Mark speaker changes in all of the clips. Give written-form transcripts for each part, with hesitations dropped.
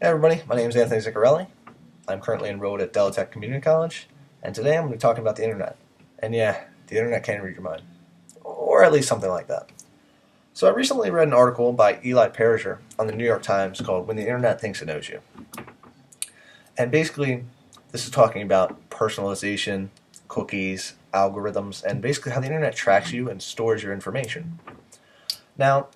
Speaker 1: Hey everybody, my name is Anthony Ziccarelli. I'm currently enrolled at Delatech Community College, and today I'm going to be talking about the internet. And yeah, the internet can read your mind, or at least something like that. So I recently read an article by Eli Perisher on the New York Times called When the Internet Thinks It Knows You. And basically, this is talking about personalization, cookies, algorithms, and basically how the internet tracks you and stores your information. Now,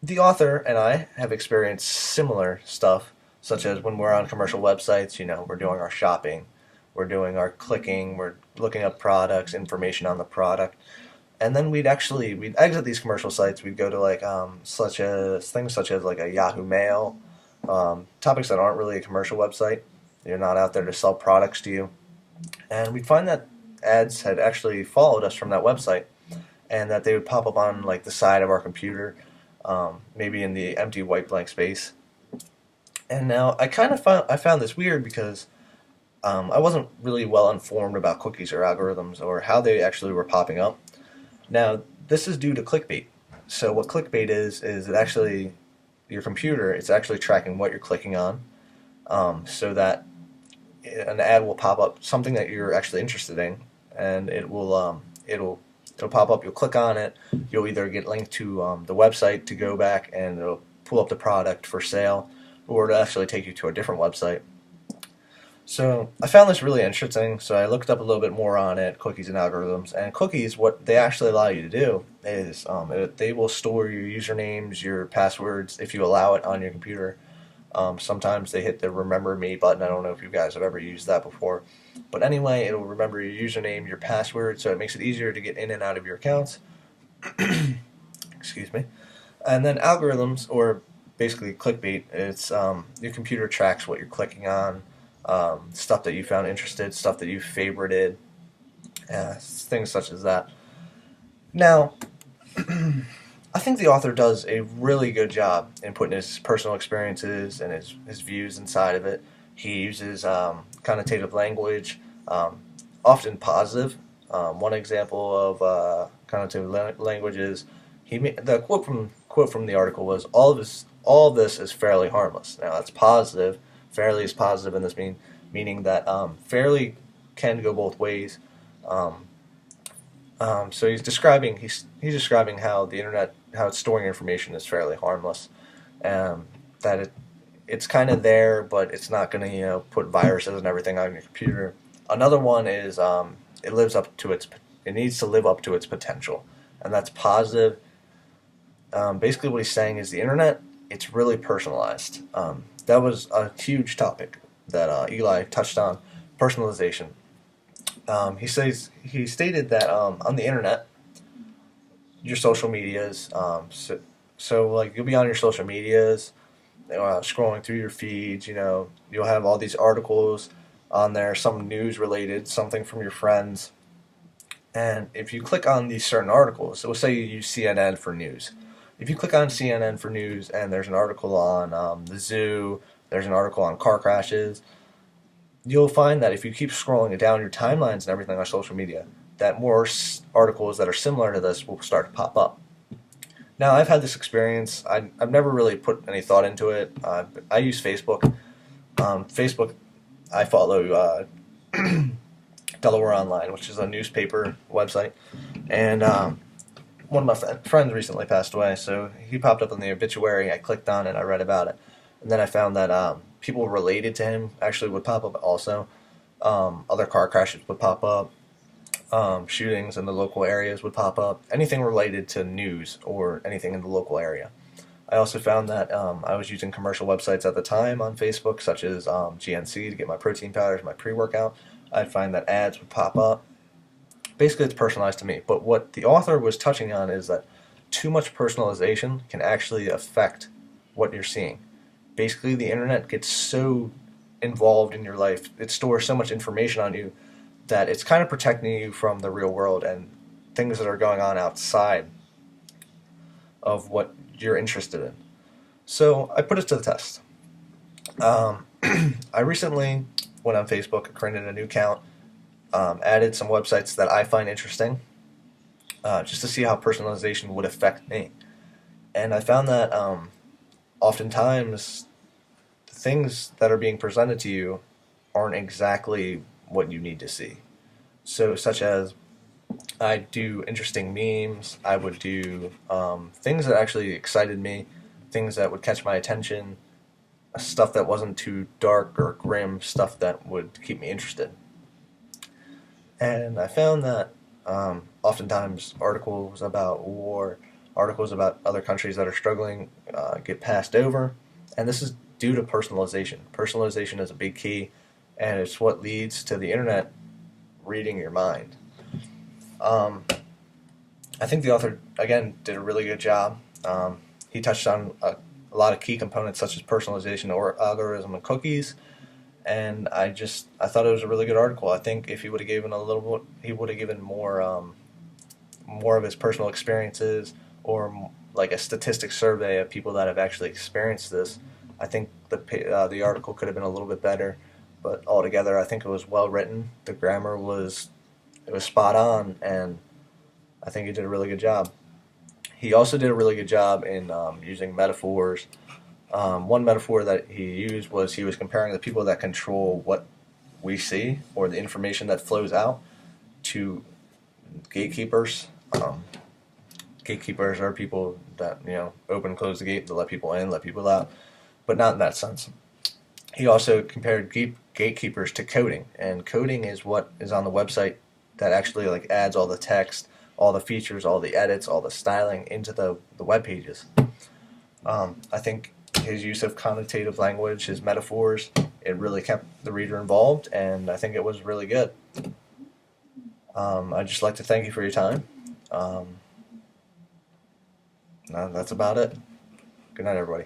Speaker 1: the author and I have experienced similar stuff, such as when we're on commercial websites, we're doing our shopping, we're doing our clicking, we're looking up products, information on the product, and then we'd exit these commercial sites. We'd go to such as things such as like a Yahoo Mail, topics that aren't really a commercial website. They're not out there to sell products to you, and we'd find that ads had actually followed us from that website, and that they would pop up on like the side of our computer, maybe in the empty white blank space. And now I found this weird because I wasn't really well informed about cookies or algorithms or how they actually were popping up. Now this is due to clickbait. So what clickbait is it actually your computer? It's actually tracking what you're clicking on, so that an ad will pop up something that you're actually interested in, and it'll pop up. You'll click on it. You'll either get linked to the website to go back and it'll pull up the product for sale, or it'll actually take you to a different website. So I found this really interesting, so I looked up a little bit more on it, cookies and algorithms. And cookies, what they actually allow you to do is they will store your usernames, your passwords, if you allow it on your computer. Sometimes they hit the remember me button. I don't know if you guys have ever used that before. But anyway, it'll remember your username, your password, so it makes it easier to get in and out of your accounts. Excuse me. And then algorithms, or basically clickbait, it's your computer tracks what you're clicking on, stuff that you found interested, stuff that you favorited, things such as that. Now, I think the author does a really good job in putting his personal experiences and his views inside of it. He uses connotative language, often positive. One example of connotative language is the quote from the article was, all of this is fairly harmless." Now that's positive. Fairly is positive in this meaning that fairly can go both ways. So he's describing how the internet, how it's storing information, is fairly harmless. That it's kind of there, but it's not going to put viruses and everything on your computer. Another one is it needs to live up to its potential, and that's positive. Basically, what he's saying is the internet, it's really personalized. That was a huge topic that Eli touched on, personalization. He stated that on the internet, your social medias, so like you'll be on your social medias, scrolling through your feeds. You'll have all these articles on there, some news related, something from your friends, and if you click on these certain articles, so we'll say you use CNN for news. If you click on CNN for news and there's an article on the zoo, there's an article on car crashes, you'll find that if you keep scrolling it down your timelines and everything on social media, that more articles that are similar to this will start to pop up. Now, I've had this experience. I've never really put any thought into it. I use Facebook. Facebook, I follow Delaware Online, which is a newspaper website. And one of my friends recently passed away, so he popped up in the obituary. I clicked on it. I read about it. And then I found that people related to him actually would pop up also. Other car crashes would pop up. Shootings in the local areas would pop up. Anything related to news or anything in the local area. I also found that I was using commercial websites at the time on Facebook, such as GNC, to get my protein powders, my pre-workout. I'd find that ads would pop up. Basically, it's personalized to me. But what the author was touching on is that too much personalization can actually affect what you're seeing. Basically, the internet gets so involved in your life, it stores so much information on you, that it's kind of protecting you from the real world and things that are going on outside of what you're interested in. So I put it to the test. I recently went on Facebook, created a new account, added some websites that I find interesting, just to see how personalization would affect me. And I found that oftentimes things that are being presented to you aren't exactly what you need to see. So, such as I do interesting memes. I would do things that actually excited me, things that would catch my attention, stuff that wasn't too dark or grim, stuff that would keep me interested. And I found that oftentimes articles about war, articles about other countries that are struggling, get passed over, and this is due to personalization. Personalization is a big key, and it's what leads to the internet reading your mind. Um, I think the author again did a really good job. He touched on a lot of key components such as personalization or algorithm and cookies, and I thought it was a really good article. I think if he would have given a little bit, he would have given more of his personal experiences or like a statistic survey of people that have actually experienced this. I think the article could have been a little bit better, but altogether, I think it was well written. The grammar was it was spot on, and I think he did a really good job. He also did a really good job in using metaphors. One metaphor that he used was he was comparing the people that control what we see or the information that flows out to gatekeepers. Gatekeepers are people that open and close the gate to let people in, let people out, but not in that sense. He also compared gatekeepers to coding, and coding is what is on the website that actually like adds all the text, all the features, all the edits, all the styling into the web pages. I think his use of connotative language, his metaphors, it really kept the reader involved, and I think it was really good. I'd just like to thank you for your time. Um, that's about it. Good night, everybody.